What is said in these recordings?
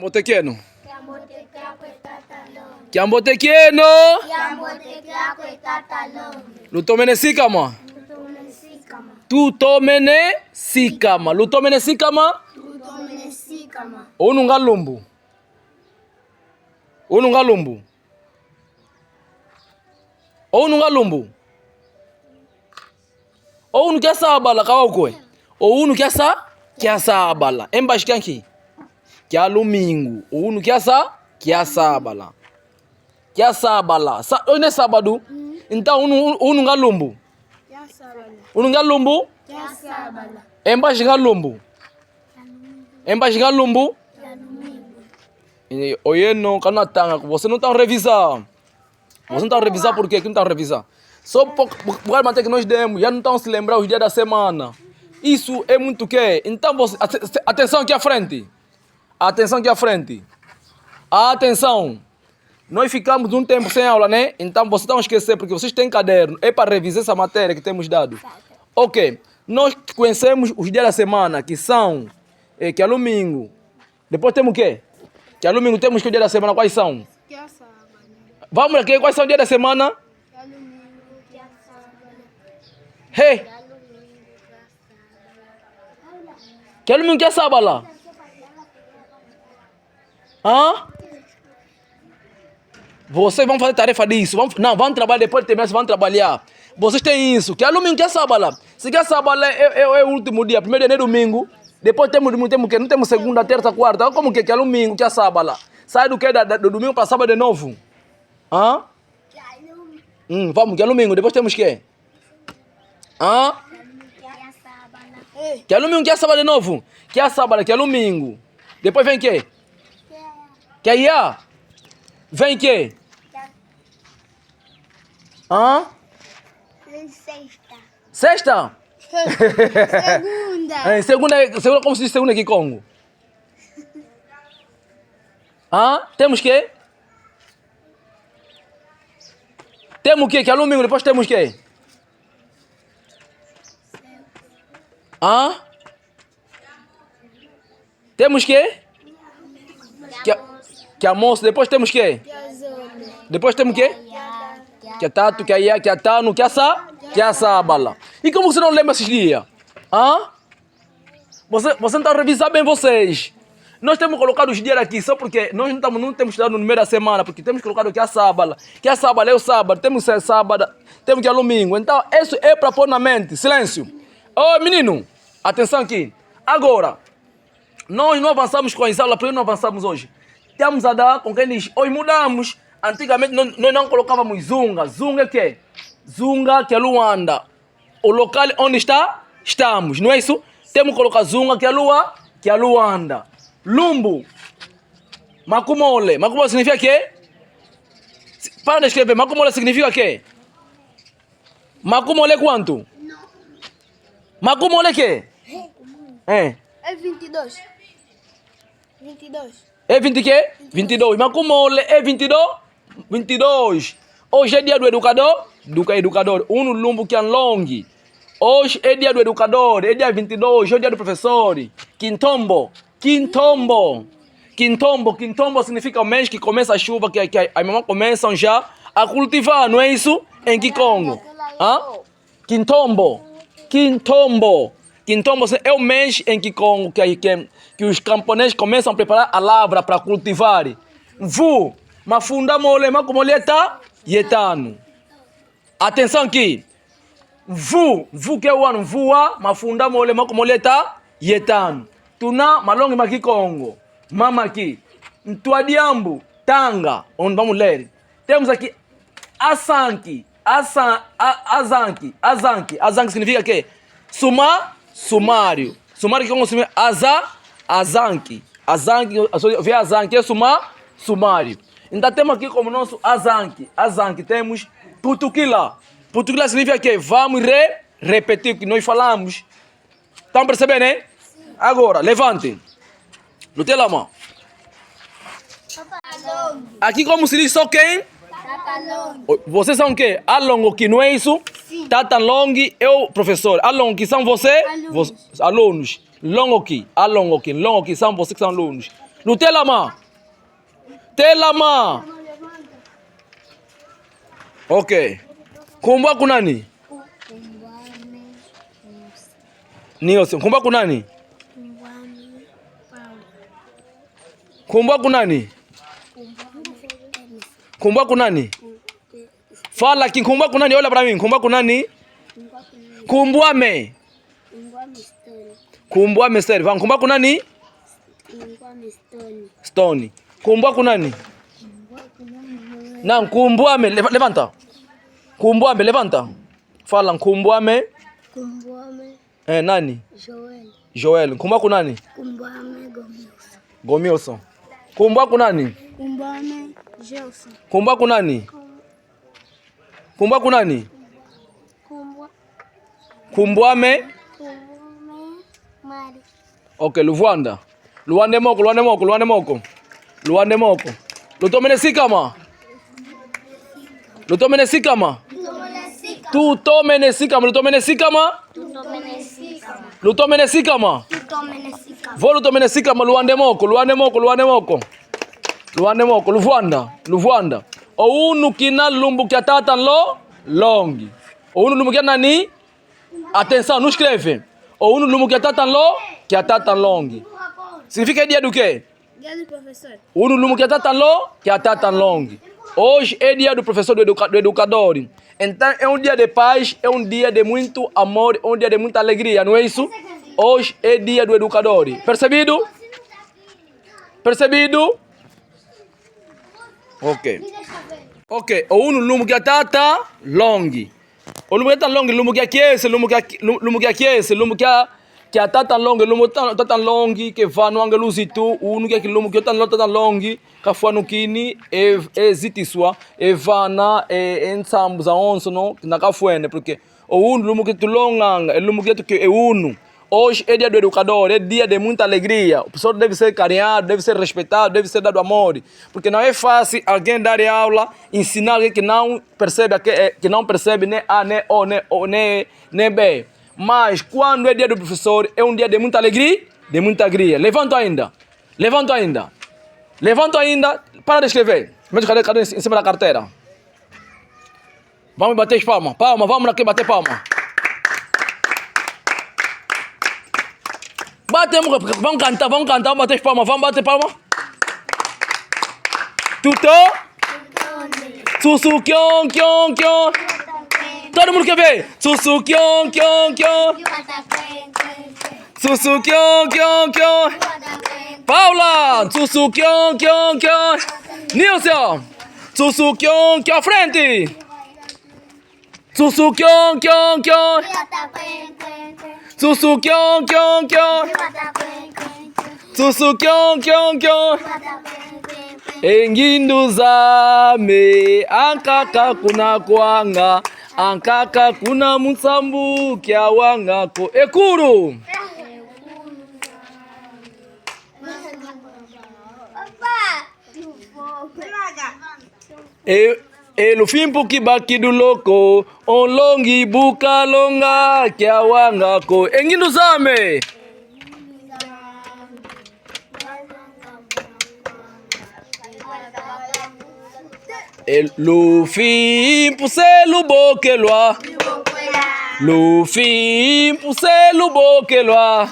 Kiambotekieno. Kiambotekieno. Lutomene sikama. Tutomene sikama. Lutomene sikama. Onu ngalumbu. Onu ngalumbu. Onu ngalumbu. Onu kiasa abala kawakwe. Onu kiasa abala. Embashi kanki. Kia lumingu. Onu kiasa abala. Kiasa abala. One sabadu. Inta onu ngalumbu. Onu ngalumbu. Embashi ngalumbu. Embashi ngalumbu. Oyeno kanatanga. Você não está a revisar. Você não está a revisar por quê? Que não está a revisar? Só por causa que nós demos, já não estão se lembrar os dias da semana. Isso é muito que. Então, você, atenção aqui à frente. Atenção aqui à frente. Atenção. Nós ficamos um tempo sem aula, né? Então, vocês estão a esquecer, porque vocês têm caderno. É para revisar essa matéria que temos dado. Ok. Nós conhecemos os dias da semana, que são... que é domingo. Depois temos o quê? Que é domingo, temos que o dia da semana, quais são? Vamos aqui, quais são os dias da semana? Hey! Que é domingo, que é sábado lá? Hã? Vocês vão fazer tarefa disso. Vão trabalhar depois de terminar, vão trabalhar. Vocês têm isso. Que é domingo, que é sábado lá? Se que é sábado é o último dia, primeiro dia é domingo. Depois temos que não temos segunda, terça, quarta. Como que é domingo, que é sábado lá? Sai do que? Do domingo para sábado de novo. Hã? Vamos, que é domingo. Depois temos que? Hã? Que é domingo, que é sábado de novo. Que é sábado, que é domingo. Depois vem que? Que é ia? Vem que? Hã? Sexta. Segunda, como se diz segunda aqui, Congo? Hã? Temos que? Temos que é domingo, depois temos que? Hã? Temos que? Que almoço, depois temos que? Depois temos que? Que é tatu, que é ia, que é tano, que é sábala. E como você não lembra esses dias? Hã? Você não está a revisar bem vocês. Nós temos colocado os dias aqui só porque nós não temos estudado no número da semana, porque temos colocado que é sábado. Que é sábado é o sábado, temos que ser sábado, temos que é domingo. Então, isso é para pôr na mente. Silêncio. Ô, menino, atenção aqui. Agora, nós não avançamos com as aulas, porque não avançamos hoje. Estamos a dar com quem diz, hoje mudamos. Antigamente nós não colocávamos Zunga. Zunga é o quê? Zunga que é Luanda. O local onde estamos, não é isso? Temos que colocar Zunga que é Luanda. Lumbu. Makumole. Makumole significa quê? Para de escrever. Makumole significa quê? Makumole quanto? Makumole quê? É 22. 22. É 20 quê? 22. Makumole é 22? 22. Hoje é dia do educador? Educador. Lumbu que é longe. Hoje é dia do educador. É dia 22. Hoje é dia do professor. Quintombo. Quintombo significa o mês que começa a chuva, que as mamães começam já a cultivar, não é isso? Em Kikongo. Quintombo é o mês em Kikongo que os camponeses começam a preparar a lavra para cultivar. Vu, mafunda mole, makumoleta, yetano. Atenção aqui. Vu que é o ano, vua, mafunda mole, makumoleta, yetano. Tuna malongi makikongo. Mama aqui. Ntuadiambu. Tanga. Onde vamos ler. Temos aqui Asanki. Azanki. Azanki significa que? Sumário. Sumário que como se Azanki. Azanki. Vê Azanki. É sumário. Então temos aqui como nosso Azanki. Azanki. Temos Putukila. Putukila significa que? Vamos repetir o que nós falamos. Estão percebendo, né? Agora, levante. Não tem lá, mão. Aqui como se diz só quem? Vocês são o quê? Alongo que não é isso? Sim. Tata Long é o professor. Alongo que são você? Alunos. Alunos. Longo que são vocês que são alunos. Lutelama. Telama. Ok. Kumbwa kunani? Nilson. Kumbwa kunani? Kumbwa kunani? Kumbwa kunani? Fala kinkumbwa kunani? Olha para mim. Kumbwa kunani? Kumbwame. Kumbwame stone. Vamos, kumbwa kunani? Stone. Kumbwa kunani? Não, kumbwame. Levanta. Kumbwame, levanta. Fala, kumbwame. Kumbwame. Nani? Joel. Joel. Kumbwa kunani? Kumbwame Gomilson. Gomilson. Kumbwa kunani? Kumbwame Gelson. Kumbwa kunani? Kumbwa kunani? Kumbwame. Mari. Ok, Luvuanda. Luande moko, luande moko, luande moko. Luande moko. Lutomene sikama. Lutomene sikama. Tutomene sikama. Lutomene sikama. Lutomene sikama. Vo lutomene sikama. Luande moko, luande moko, luande moko. Luande moko, Luvuanda. Luvuanda. Ounu kina lumbu kia tata lo longi. Ounu lumbu kia nani? Atenção, não escreve. Ounu lumbu kia tata lo kia tata longi. Significa dia do quê? Dia do professor. Ounu lumbu kia tata lo kia tata longi. Hoje é dia do professor, do educador. Então é um dia de paz, é um dia de muito amor, é um dia de muita alegria, não é isso? Hoje é dia do educador. Percebido? Percebido? Ok. Ok. Ounu lumbu kia tata longi. O lumbu kia tata longi, lumbu kia kiese, lumbu kia kiese, lumbu kia tata longi, lumbu tata longi que va no angeluzi tu, unu kia lumbu kia tata longi, ka fua no kini e zitiswa, e vana e ensambu za onso no, na ka fuene, porque o unu lumbu kia tu longanga, lumbu kia tu que é unu. Hoje é dia do educador, é dia de muita alegria. O professor deve ser carinhado, deve ser respeitado, deve ser dado amor. Porque não é fácil alguém dar aula, ensinar alguém que não percebe nem A, nem O, nem O, nem B. Mas quando é dia do professor, é um dia de muita alegria, de muita alegria. Levanta ainda. Levanta ainda. Levanta ainda. Para de escrever. Mas cadê em cima da carteira? Vamos bater as palmas. Palma, vamos aqui bater palma. Vamos cantar, vamos bater palma, vamos bater palma. Tuto? Sussu, kion, kion, kion. Todo mundo quer ver? Sussu, kion, kion, kion. Sussu, kion, kion, kion. Paula, sussu, kion, kion, kion. Nilson, sussu, kion, kion, frente. Sussu, kion, kion, kion. Sussu, kion, kion, kion. Sussu, kion, kion, kion. Enginduzame, ankaka kuna kwanga, ankaka kuna mutsambu kia wangako. Ekuru. Elufimpu kibaki duloko, onlongi buka longa kia wangako. Enginduzame. Lufimpu se lubokelwa. Lufimpu se lubokelwa.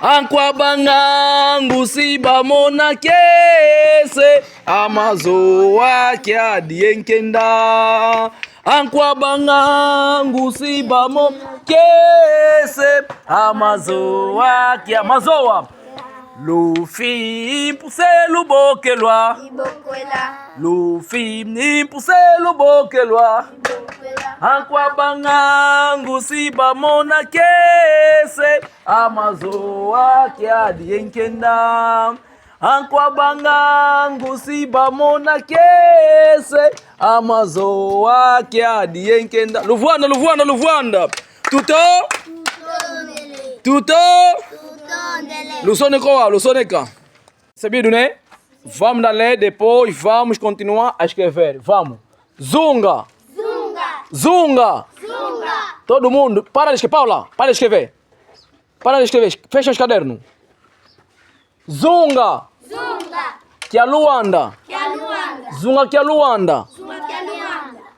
Ankwa bangangu si bamona kese. Amazoa kia dienkenda. Ankwa bangangu si bamona kese. Amazoa kia mazoa. Lufimpu se lubokelwa. Lufimpu se lubokelwa. Ankwa bangangu si bamona kese. Amazoa kia dienkenda. Ankwa bangangu si bamona kese. Amazoa kia dienkenda. Luvuanda, Luvuanda, Luvuanda. Tuto? Tuto? Lusoneca, Lusoneca. Sabido, né? Vamos ler, depois vamos continuar a escrever. Vamos. Zunga. Zunga. Zunga. Zunga. Todo mundo. Para de escrever. Paula, para de escrever. Para de escrever. Fecha os cadernos. Zunga. Zunga. Kya Luanda. Zunga kya Luanda.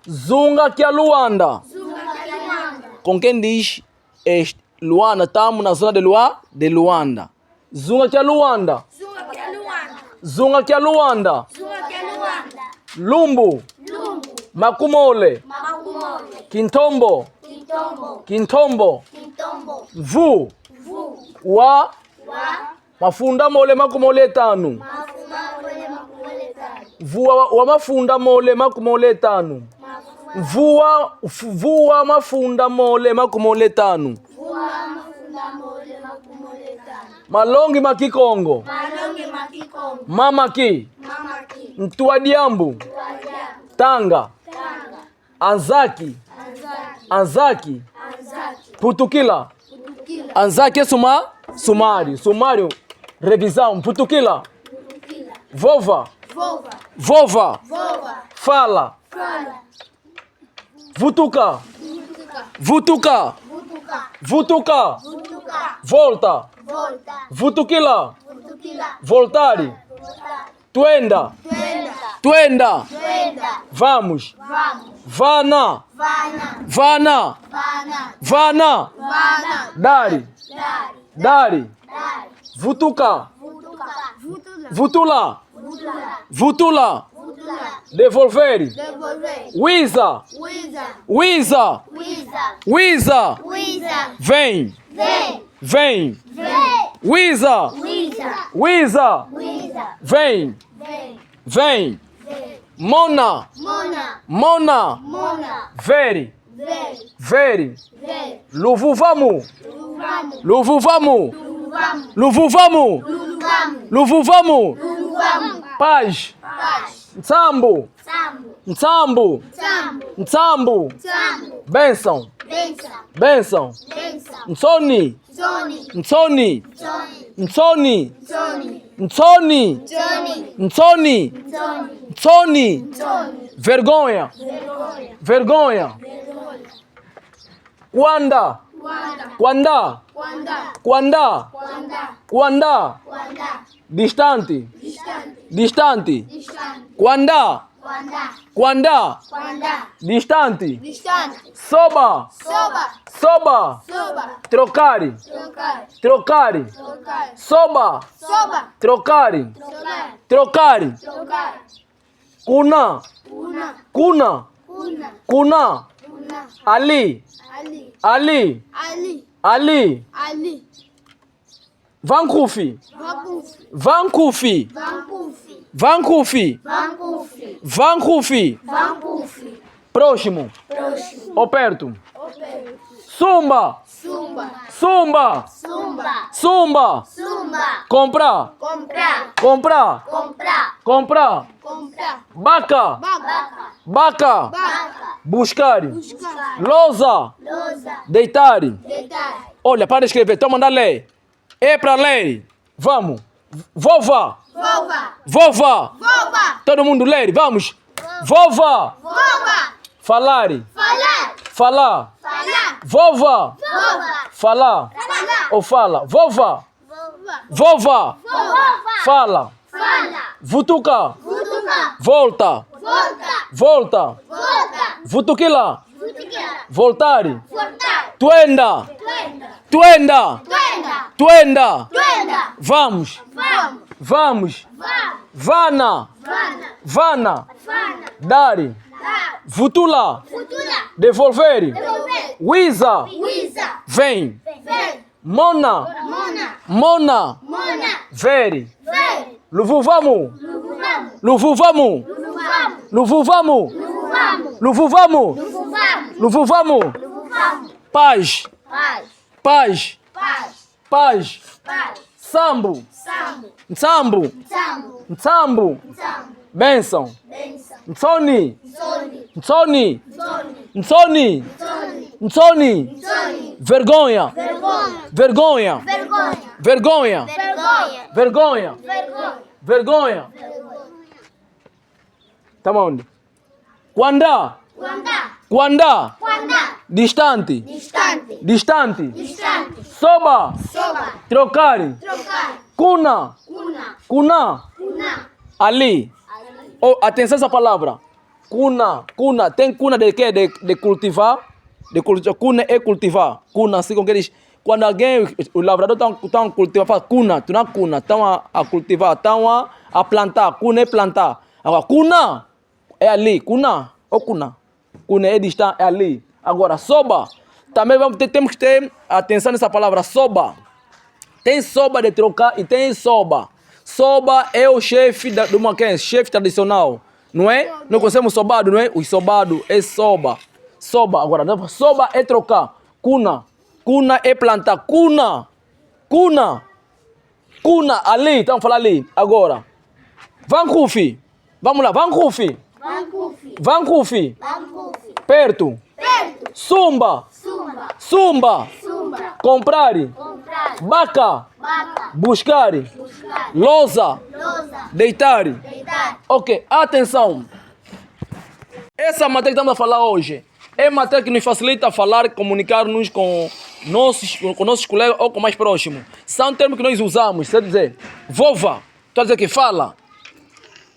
Zunga kya Luanda. Com quem diz Luanda? Estamos na zona de Luanda. Zunga kya Luanda. Zunga kya Luanda. Lumbu. Makumole. Kintombo. Vu. Wa. Mafunda mole makumole tanu. Vuwa mafunda mole makumole tanu. Vuwa mafunda mole makumole tanu. Malongi makikongo. Mama ki. Mtuadiambu. Tanga. Anzaki. Putukila. Anzaki Sumário. Revisão. Putukila. Vova. Fala. Vutuka. Volta. Vutukila. Voltare. Tuenda. Vamos. Vana. Dari. Vutuka. Vutula. Devolver. Wiza. Vem. Wiza. Vem. Mona. Veri. Luvuvamu. Paz. Nsambu. Benção. Nsoni. Vergonha. Quanda. Distante. Quanda. Distante. Soba. Trocare. Soba. Trocare. Kuna. Ali. Vankufi. Próximo. Ou perto. Sumba. Comprar. Baca. Buscar. Lousa. Deitar. Olha, para de escrever. Então mandar ler. É para ler. Vamos. Vova. Todo mundo ler. Vamos. Vova. Falar. Vova. Falar. Ou fala. Vova. Fala. Vutuka. Volta. Vutukila. Voltare. Tuenda. Vamos. Vana. Dari. Vutula. Devolver. Wiza. Vem. Mona. Veri. Luvuvamu. Paz. Sambu. Benção. Nsoni. Vergonha. Tá onde? Quanda. Distante. Soba. Trocare. Kuna. Ali. Oh, atenção a essa palavra. Cuna. Cuna. Tem cuna de quê? De cultivar. Cuna é cultivar. Cuna, assim como eles... Quando alguém, o lavrador estão a cultivar, fala cuna, tu não cuna, estão a cultivar, estão a plantar. Cuna é plantar. Agora, cuna é ali. Cuna ou cuna? Cuna é distante, é ali. Agora, soba. Também temos que ter atenção nessa palavra, soba. Tem soba de trocar e tem soba. Soba é o chefe do maquense, chefe tradicional. Não é? Não conhecemos sobado, não é? O sobado é soba. Soba. Agora, soba é trocar. Cuna. Cuna é plantar. Cuna. Cuna. Cuna. Ali. Estamos falando ali. Agora. Vancufi. Vamos lá. Vancufi. Vancufi. Vancufi. Vancufi. Perto. Perto. Sumba. Sumba. Sumba. Sumba. Comprar. Comprar. Baca. Vaca. Buscar. Buscar. Lousa. Lousa. Deitar. Deitar. Ok. Atenção. Essa matéria que estamos a falar hoje é matéria que nos facilita falar, comunicar-nos com nossos colegas ou com mais próximos. São termos que nós usamos. Quer dizer, vova. Tu dizer que fala.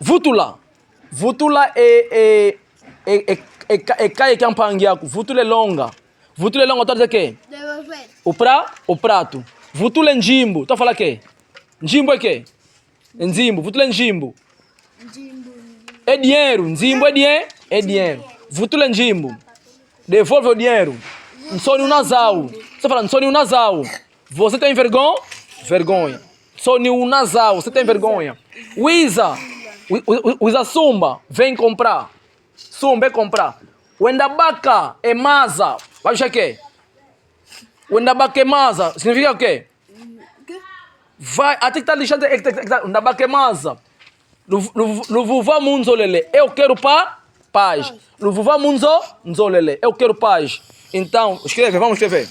Vútula. Vútula é caia que é um panguiaco. Vútula é longa. Vútula é longa. Tu dizer que? Devolver. O prato. Vútula é njimbo. Tu fala que? Njimbo é que? Njimbo. Vútula é njimbo. É dinheiro. Njimbo é dinheiro? É dinheiro. Vútula é njimbo. Devolve o dinheiro. Nsoni unazao. Você fala, nsoni unazao. Você tem vergonha? Vergonha. Nsoni unazao. Você tem vergonha. Uiza. Uiza sumba. Vem comprar. Sumba é comprar. Wendabaca é masa. Vai achar que? Wendabaca é masa. Significa o quê? Vai. Até que está lixando. Wendabaca é masa. Luvuvá munzolele. Eu quero paz. Luvuvá munzolele. Eu quero paz. Então, escreve. Vamos escrever.